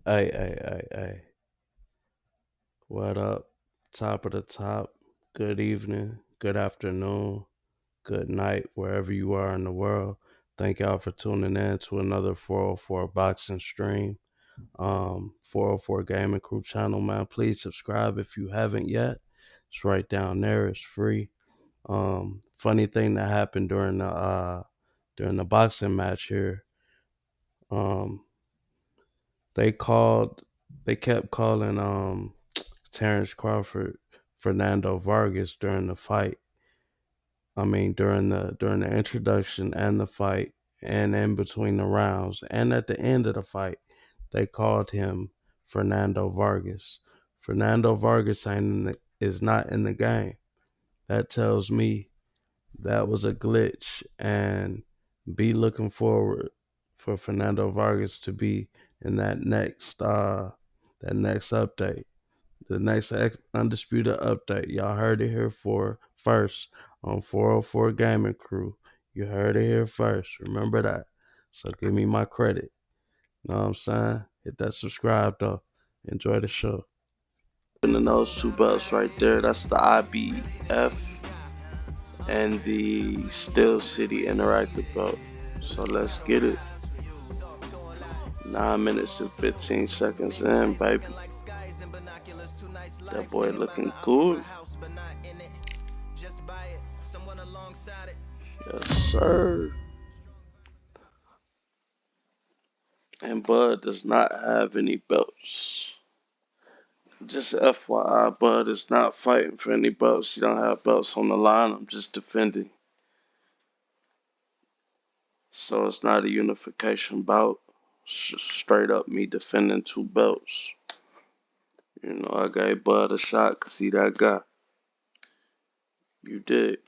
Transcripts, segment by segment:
Hey. What up? Top of the top. Good evening, good afternoon, good night, wherever you are in the world. Thank y'all for tuning in to another 404 boxing stream. 404 Gaming Crew channel, man. Please subscribe if you haven't yet. It's right down there. It's free. Funny thing that happened during the boxing match here. Um, they called, they kept calling Terrence Crawford Fernando Vargas during the fight. I mean during the introduction and the fight and in between the rounds and at the end of the fight, they called him Fernando Vargas. Fernando Vargas is not in the game. That tells me that was a glitch, and be looking forward for Fernando Vargas to be in that next update. The next Undisputed update. Y'all heard it here first on 404 Gaming Crew. You heard it here first. Remember that. So give me my credit. Know what I'm saying? Hit that subscribe though. Enjoy the show. And then those two belts right there, that's the IBF and the Steel City Interactive belt. So let's get it. 9 minutes and 15 seconds in, baby. That boy looking good. Yes, sir. And Bud does not have any belts. Just FYI, Bud is not fighting for any belts. He don't have belts on the line. I'm just defending. So it's not a unification bout. Straight up me defending two belts. You know, I gave Bud a shot because he that guy. You did.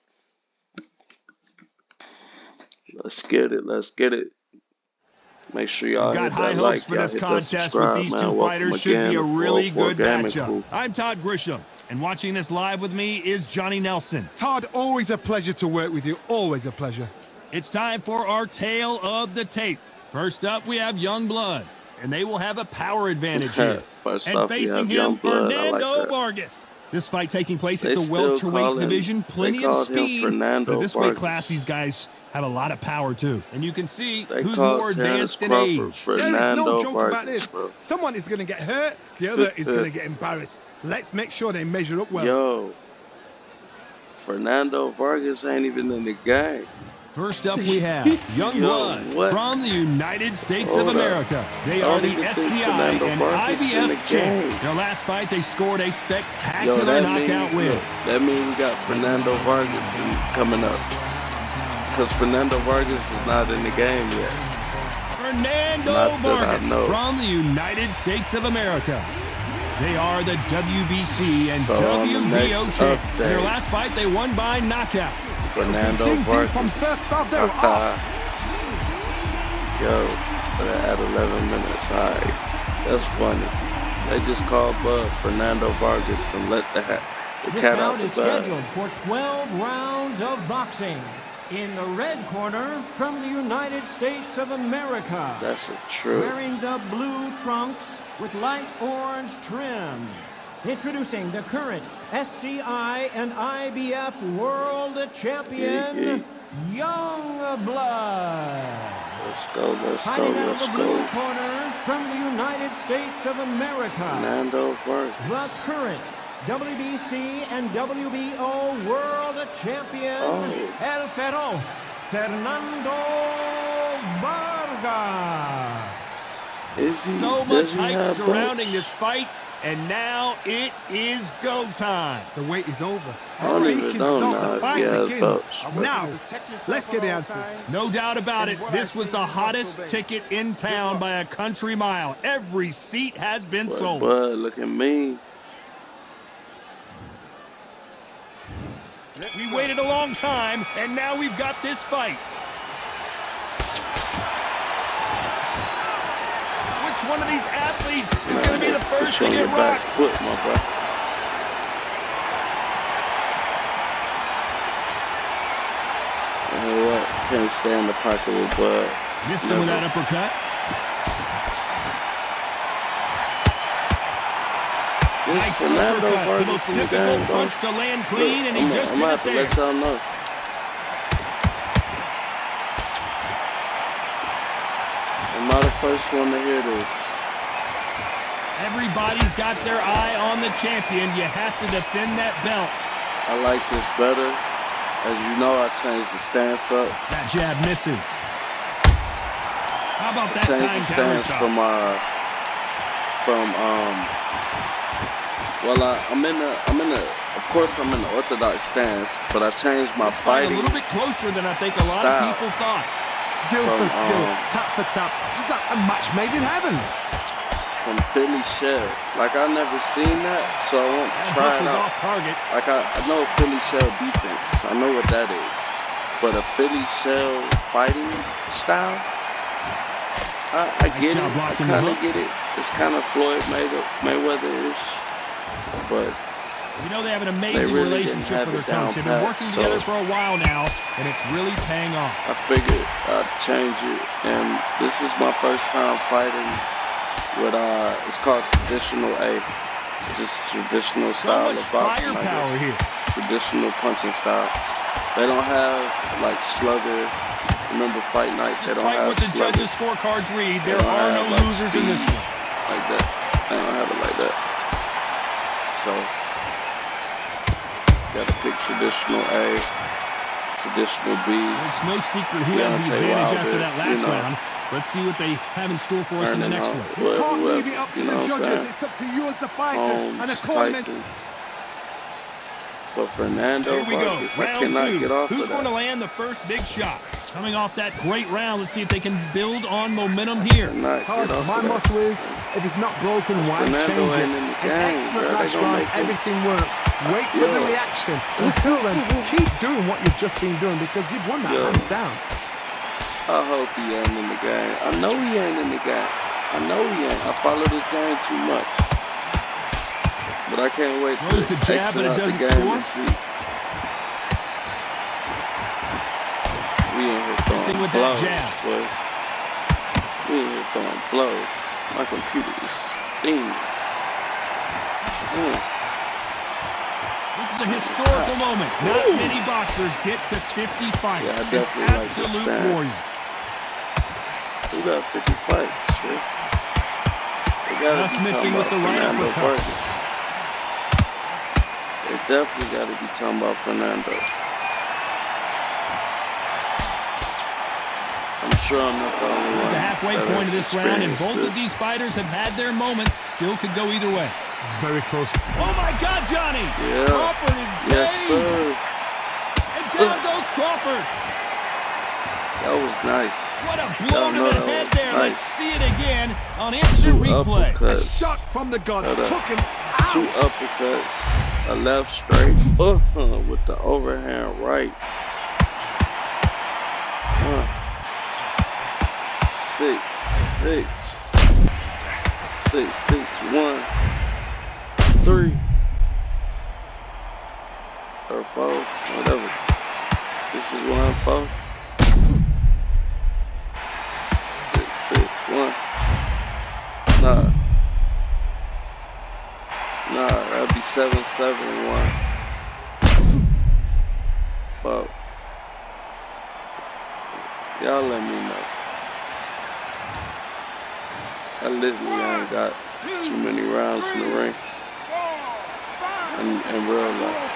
Let's get it. Let's get it. Make sure y'all hit that like, y'all hit that subscribe, man. Welcome again to 404 Gaming Crew. I'm Todd Grisham, and watching this live with me is Johnny Nelson. Todd, always a pleasure to work with you. Always a pleasure. It's time for our tale of the tape. First up, we have Young Blood, and they will have a power advantage here. First and off, we facing have him, Young Blood. Fernando Vargas. This fight taking place They at the still welterweight call him- division. Plenty they of called him speed, Fernando but this weight Vargas. class, these guys have a lot of power too. And you can see They who's called more Terrence advanced in Crawford age. There is Fernando no joke about Vargas, this. bro. Someone is going to get hurt, the other is going to get embarrassed. Let's make sure they measure up well. Yo, Fernando Vargas ain't even in the game. First up, we have Young Yo, Blood what? from the United States Hold of up. America. They I are don't the even think SCI Fernando and Vargas in the IBF champ. game. Their last fight, they scored a Yo, spectacular that knockout means, win. look, that means we got Fernando Vargas coming up. Because Fernando Vargas is not in the game yet. Fernando Not that I Vargas know. from the United States of America. They are the WBC and So on the WBO next champ. update- Their last fight, they won by knockout. Fernando Ding, ding Vargas. from first off, they're Yo, at 11 minutes. Alright. That's funny. They just called Bud Fernando Vargas and let the This cat out bout the is bag. scheduled for 12 rounds of boxing. In the red corner, from the United States of America, That's a trip. wearing the blue trunks with light orange trim. Introducing the current SCI and IBF World Champion, Young Blood. Let's go, let's go, Fighting out of let's the blue go. corner, from the United States of America, Fernando the Vargas. current WBC and WBO World Champion, El Feroz, Fernando Vargas. Is he, So does much he hype have surrounding belts? this fight, and now it is go time. The wait is over. I don't even Speaking know stop, now the if fight he has begins. belts. Now, let's get the answers. No doubt about it, this was the hottest ticket in town by a country mile. Every seat has been But sold. Bud, look at me. We waited a long time, and now we've got this fight. Which one of these athletes is going to be the first to Put you get on your back rocked? foot, my bro. You know what? Can't stay in the pocket with Bud. Missed him with that uppercut. Nice Fernando uppercut. The Vargas most in the difficult game, bro. punch to land clean, and he just I'm did gonna it have to there. let y'all know. I'm not the first one to hear this. Everybody's got their eye on the champion. You have to defend that belt. I like this better. As you know, I changed the stance up. That jab misses. How about that Changed time the counter stance shot? Of course I'm in the orthodox stance, but I changed my Let's fight fighting a little bit closer than I think a lot style. of people thought. Skill From, for skill, tap for tap. She's like a match made in heaven. from Philly Shell. Like I never seen that, so I want to That try hook it was out. off target. Like I know Philly Shell defense. I know what that is. But a Philly Shell fighting style, I Nice get job it. I blocking the kind of hook. get it. It's kind of Floyd Mayweather-ish, but You know they have an they amazing really didn't relationship have with it their down coach. They've been pat. working So together for a while now, and it's really paying off. I figured I'd change it, and this is my first time fighting with it's called traditional A. It's just traditional So style much of boxing, I firepower guess. here. Traditional punching style. They don't have like slugger. Remember Fight Night? They don't Despite have what the slugger. judges' scorecards read, They there don't are have no like losers in speed this one. like that. They don't have it like that. So gotta pick traditional A, traditional B. It's no secret who has the Deontay advantage after Wilder, that last you know. round. Let's see what they have in store for us in the Earning next all- one. You can't leave it whoever, up to you the know what I'm judges. saying? It's up to you as the fighter and the Holmes, tournament. Tyson. But Fernando Here we go, Vargas, I round cannot two. get off Who's of going to that. land the first big shot? Coming off that great round, let's see if they can build on momentum here. Cannot Todd, get off my of that. motto is, if it's not broken, why Fernando change it? ain't in the An game, excellent bro. They last gonna round, make him- everything works. Wait for the Yo. reaction. Until then, keep doing what you've just been doing because you've won that Yo. hands down. I hope he ain't in the game. I know he ain't in the game. I know he ain't. I follow this game too much. But I can't wait Throws to the jab, exit but it out the doesn't game score. and see. We in here Missing throwing with that blows, jab. boy. We in here throwing blows. My computer is steaming. This is a historical moment. Not many boxers get to 50 fights. Yeah, I An definitely like the absolute warrior. stance. We got 50 fights, right? They gotta Just be missing talking with about the right Fernando uppercut. Vargas. They definitely gotta be talking about Fernando. I'm sure I'm not the only one. The halfway that point has of this round, and experienced both of this. these fighters have had their moments. Still could go either way. Very close. Oh my God, Johnny! Yeah. Crawford is Yes, dazed. sir. And down goes Crawford. That was nice. What a blow Y'all to know the that head was there. Let's nice. see it again on instant Two replay. uppercuts. Shot from the gods. Hold up. Took him Two out. uppercuts. A left straight. With the overhand right. 6-6. 6-6. 1, 3. Or 4. Whatever. 6-6-1-4. 6-6-1. Nah, that'd be 7-7-1. 4. Y'all let me know. I literally ain't got too many rounds in the ring. In real life.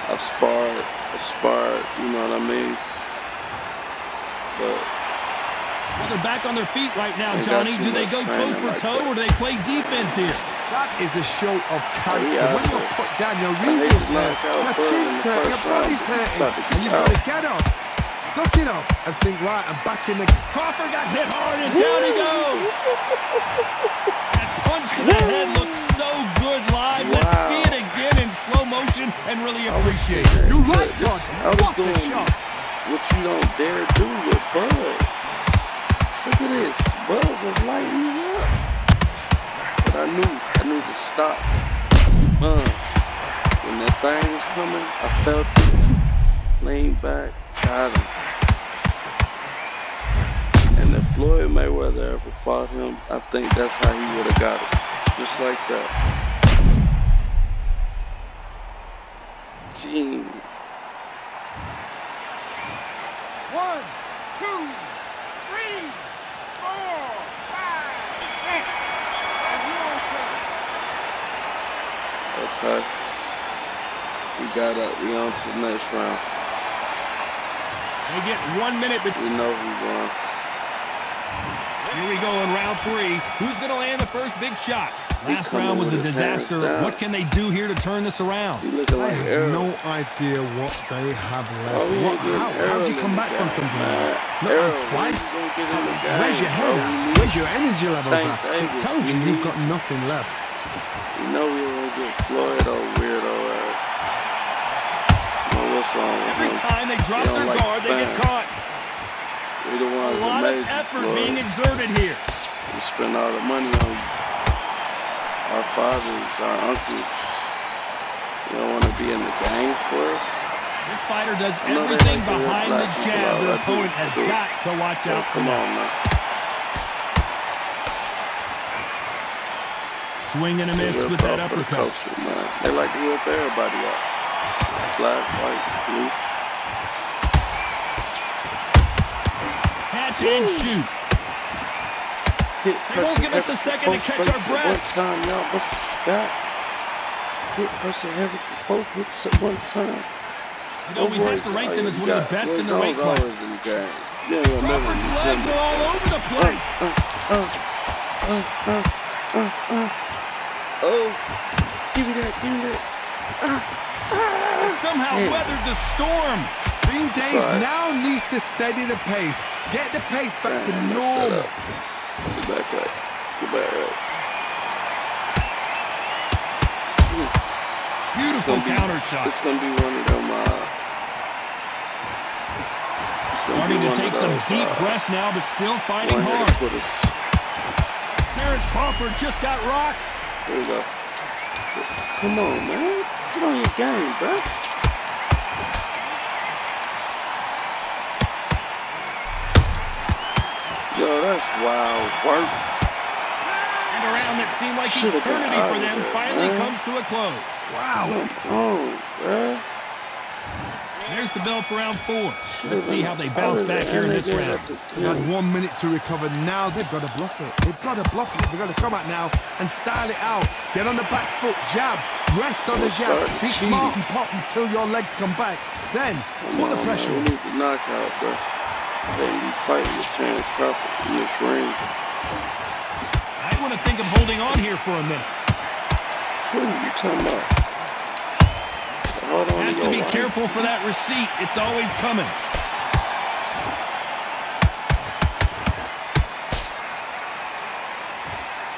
I've sparred, you know what I mean? But Well, they're back on their feet right now, Ain't got Johnny. too Do they much go toe training for like toe, that. or do they play defense here? That is a show of character. yeah, When I you're know. put down, your I hate regal's to knock hurt, out your Bud in chin's the hurt, first your round, body's but he's hurting, about to and get you've got to out. get up, suck it up, and think, right, I'm back in the... Crawford got hit hard, and down he goes. That punch to the head looks so good live. Let's Wow. see it again in slow motion and really I was appreciate sitting it. there. You're right, This- Todd. I was What a doing shot. what you don't dare do with Bud. Look at this. Bud was lighting me up. But I knew to stop. When that thing was coming, I felt it. Leaned back, got him. And if Floyd Mayweather ever fought him, I think that's how he would have got it. Just like that. Team. 1, 2, 3, 4, 5, 6. Are you okay? Okay. We got up. We on to the next round. They get 1 minute. We know who won. Here we go in round 3. Who's going to land the first big shot? Last round was a disaster. What can they do here to turn this around? I have no idea what they have left. How did you come back from something like that? Not twice? Where's your head at? Where's your energy levels at? It tells you you've got nothing left. You know we won't get Floyd or weirdo ass. What's wrong with Every him? time they drop their like guard, they get caught. We the ones A lot that of made effort Floyd. being exerted here. We spend all the money on our fathers, our uncles. You don't want to be in the game for us. This fighter does I know they everything like to rip behind black the people jab. out. Their I do, opponent has I do. got to watch Yo, out for come that. on, man. Swing and a They miss rip with that off for the uppercut. culture, man. They like to rip everybody off. Black, white, blue. Catch and shoot. Hit They won't person give us a heavy second for to four catch our strikes at breath. one time, y'all. What's that? Hit person heavy for 4 hits at one time. You know, we have to rank them as one of the best in their weight always class. in the games. Yeah, you'll never Crawford's be legs similar. are all over the place. Oh, give me that, give me that. Somehow Damn. weathered the storm. Dean Days Sorry. now needs to steady the pace. Get the pace back to Damn, I messed that normal. up. Get back right. Get back right. Beautiful counter shot. It's gonna be one of them. It's gonna Starting be to one take of some those, deep breaths now, but still fighting one-hitter hard. quitters. Terrence Crawford just got rocked. There we go. Come on, man. Get on your game, bro. Yo, that's wild work. And a round that seemed like Should've been eternity out for of them there, finally man. comes to a close. Wow. Come on, bro. There's the bell for round 4. Should've Let's see been how they out bounce of back there. here in And this they gave round. up the They had 10. 1 minute to recover. Now they've got to bluff it. They've got to bluff it. They've got to come out now and style it out. Get on the back foot, jab, rest on the jab. Start Be cheating. smart and pop until your legs come back. Then put the pressure We on. need to knock out, bro. They be fighting with Terrence Crawford in this ring. I want to think of holding on here for a minute. What are you talking about? Hold on Has to your be life. careful for that receipt. It's always coming.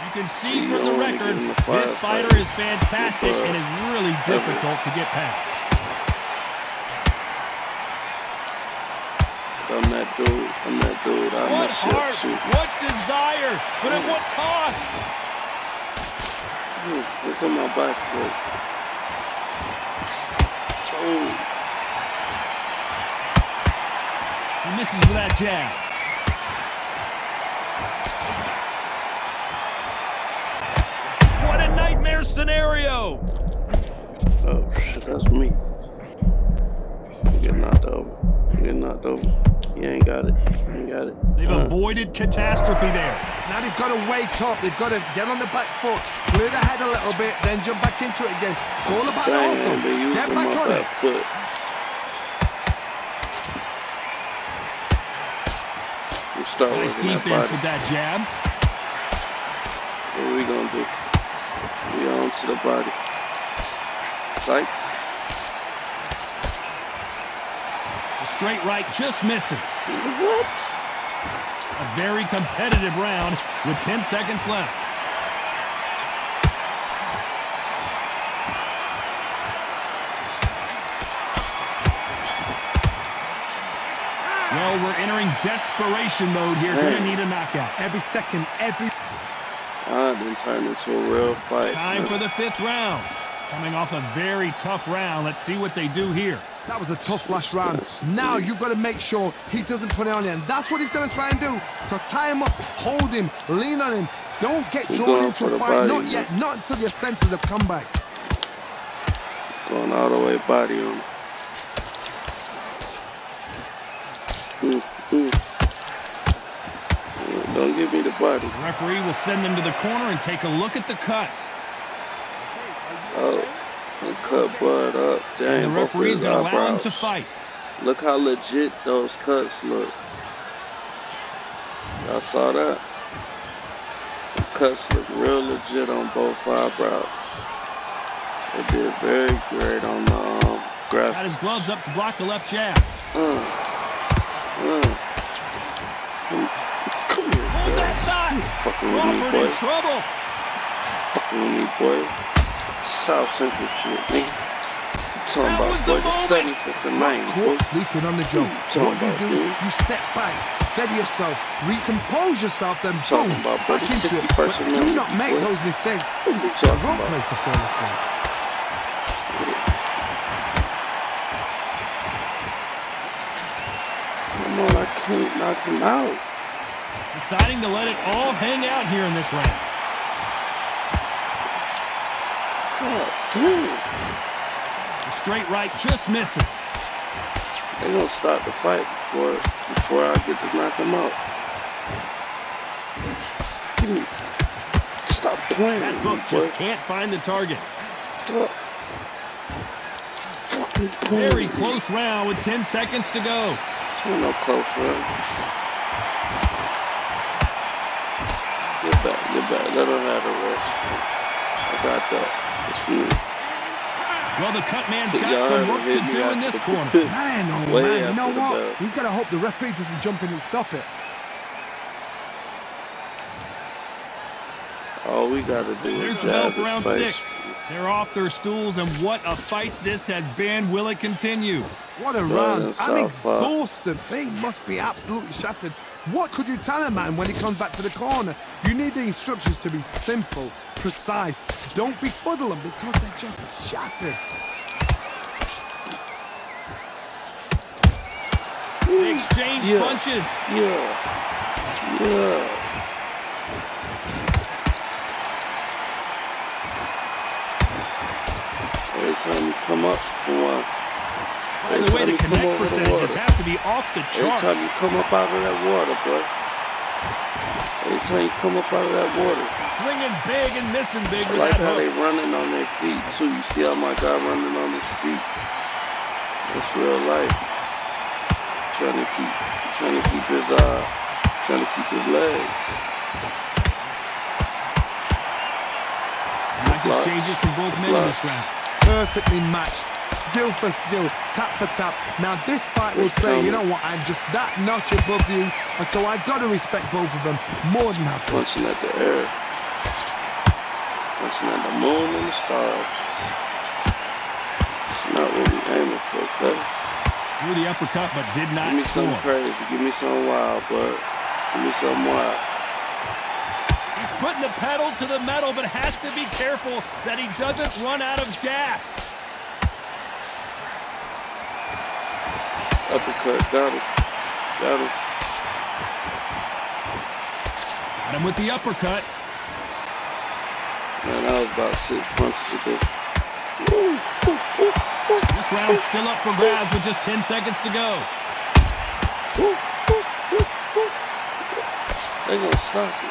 You can see See, from you the don't wanna record, get in the this firefight fighter is fantastic with, and is really difficult to get past. I'm that dude. I'm that dude. I What mess you up heart, too. what desire, but at what cost? Look at my back foot. Oh, He misses with that jab. What a nightmare scenario! oh shit, that's me. I'm getting knocked over. I'm getting knocked over. You ain't got it. You ain't got it. They've avoided catastrophe there. Now they've got to wake up. They've got to get on the back foot, clear the head a little bit, then jump back into it again. It's all about the Damn, hustle. they using Get my back on it. back foot. We start Nice working that defense body. with that jab. What we gonna do? We on to the body. Psych. The straight right just misses. See what? A very competitive round with 10 seconds left. Well, we're entering desperation mode here. Gonna need a knockout. Every second, every... I done turned into a real fight. Time for the 5th round. Coming off a very tough round. Let's see what they do here. That was a tough last round. Now you've got to make sure he doesn't put it on you. And that's what he's going to try and do. So tie him up, hold him, lean on him. Don't get We're drawn going into for a the fight. body, Not man. yet. Not until your senses have come back. Going all the way body on him. Don't give me the body. The referee will send them to the corner and take a look at the cuts. Oh, and cut Bud up. Dang, And the referee's going to allow him to fight. Look how legit those cuts look. Y'all saw that? The cuts look real legit on both eyebrows. They did very great on the graphics. Got his gloves up to block the left jab. Come here, Hold that thought. Fucking with me, Crawford boy. in trouble. Fucking with me, boy. South Central shit, nigga. Talking That about, was boy, the the moment. 75th and 9th, boy. Caught sleeping on the job. Talking What about, do? dude. You step back, steady yourself, recompose yourself, then Talking boom, about, boy, back the into it. 61st But do Amendment, not make boy. those mistakes. What you It's the talking wrong about? place to fall asleep. Come on, I can't knock him out. Deciding to let it all hang out here in this round. God damn. The straight right just misses. They gonna start the fight before I get to knock him out. Give me. Stop playing That with me, hook boy. just can't find the target. Stop fucking playing Very with me. close round with 10 seconds to go. This ain't no close round. Get back. Let him have the rest. I got that. It's me. Well, the cut man's So got y'all some heard work him hit to me do in after this the corner. Man, oh Way man, you know after the what? bell. He's got to hope the referee doesn't jump in and stop it. All we gotta do There's is the bell jab for his round face. 6. They're off their stools, and what a fight this has been. Will it continue? What a Going round. I'm southpaw. exhausted. They must be absolutely shattered. What could you tell a man when he comes back to the corner? You need the instructions to be simple, precise. Don't befuddle them because they're just shattered. They exchange Yeah. punches. Yeah. Every time you come up from one, By the way, the connect percentages have to be off the every charts. time you come up out of that water, boy. Every time you come up out of that water. Swinging big and missing big I with like that how they hook. running on their feet too. You see how my guy running on his feet? It's real life. Trying to keep his legs. Nice exchanges from both men in this round. Perfectly matched, skill for skill, tap for tap. Now this fight will say, you know what, I'm just that notch above you, and so I gotta respect both of them more than happy. Punching at the air. Punching at the moon and the stars. It's not what we aiming for, okay? Threw the uppercut, but did not Give me score. something crazy. Give me something wild, bud. Give me something wild. He's putting the pedal to the metal, but has to be careful that he doesn't run out of gas. Uppercut. Got him. Got him with the uppercut. Man, that was about 6 punches ago. This round's still up for grabs with just 10 seconds to go. They gonna stop it.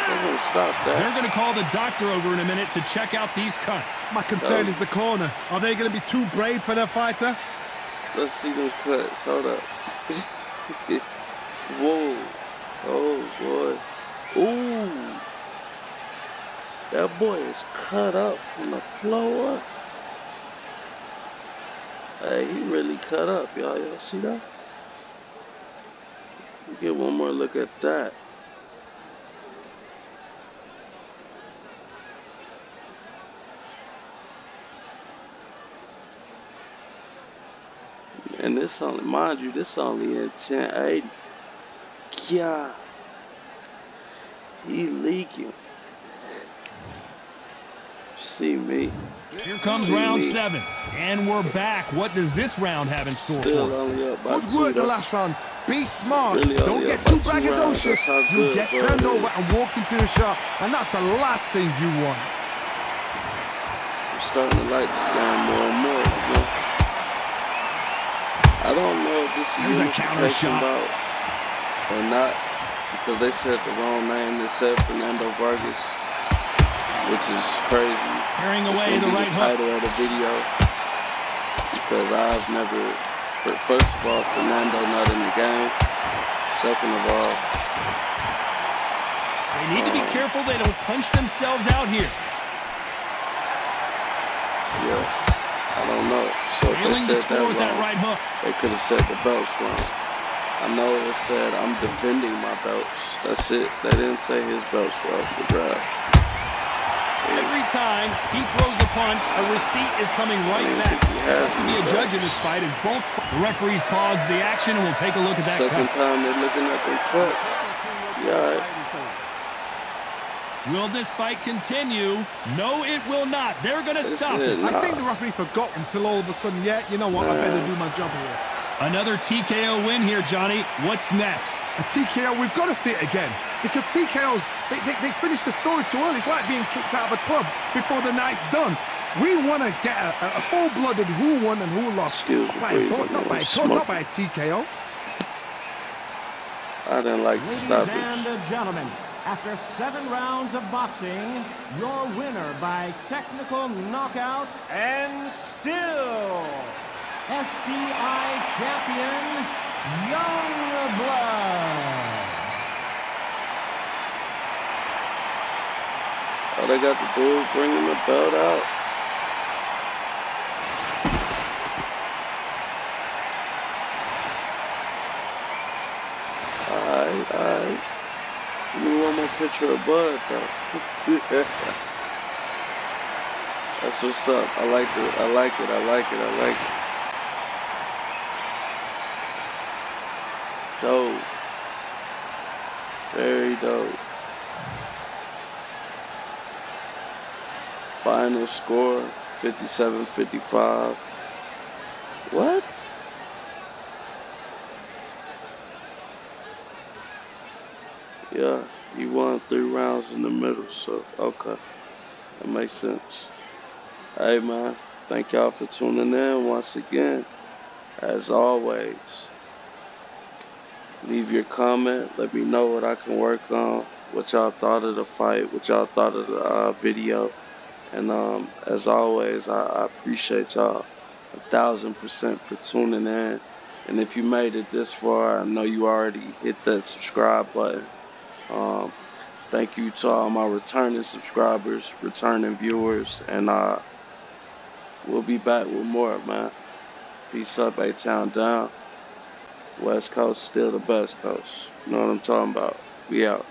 They're gonna stop that. They're going to call the doctor over in a minute to check out these cuts. My concern is the corner. Are they gonna be too brave for their fighter? Let's see them cuts. Hold up. Whoa. Oh, boy. Ooh. That boy is cut up from the floor up. Hey, he really cut up, y'all. Y'all see that? Get one more look at that. And this only, mind you, this only in 1080. God, he leaking. See me. Here comes round 7. And we're back. What does this round have in store Still for us? only up by Good 2. work the last round. Be smart. Really Don't get too braggadocious. You get turned over and walk into the shot, and that's the last thing you want. I'm starting to like this game more and more, you know. I don't know if this is unification bout or not, because they said the wrong name. They said Fernando Vargas, which is crazy. Carrying it's away the right hook. Title of the video, because I've never. First of all, Fernando not in the game. Second of all, they need to be careful they don't punch themselves out here. Yeah, I don't know. So if they said that wrong, right hook. They could have said the belt's wrong. I know it said I'm defending my belts. That's it. They didn't say his belts were up for grabs. Every time he throws a punch, a receipt is coming right back. There has to be a judge in this fight as both the referees pause the action, and we'll take a look at that Second time they're looking at their cuts. Yeah. Will this fight continue? No, it will not. They're going to stop it. I think the referee forgot until all of a sudden, yeah, you know what, I better do my job here. Another TKO win here, Johnny. What's next? A TKO, we've got to see it again. Because TKOs, they finish the story too early. It's like being kicked out of a club before the night's done. We want to get a full-blooded who won and who lost. Not by a TKO. I didn't like the stoppage. Ladies and gentlemen, after 7 rounds of boxing, your winner by technical knockout and still SCI champion, Youngblood. Oh, they got the dude bringing the belt out. Alright. Give me one more picture of Bud, though. That's what's up. I like it. I like it. Dope. Very dope. Final score, 57-55. What? Yeah, he won 3 rounds in the middle, so okay. That makes sense. Hey man, thank y'all for tuning in once again. As always, leave your comment. Let me know what I can work on, what y'all thought of the fight, what y'all thought of the video. And as always, I appreciate y'all 1,000% for tuning in. And if you made it this far, I know you already hit that subscribe button. Thank you to all my returning subscribers, returning viewers, and we'll be back with more, man. Peace up, A-Town down. West Coast still the best coast. You know what I'm talking about? We out.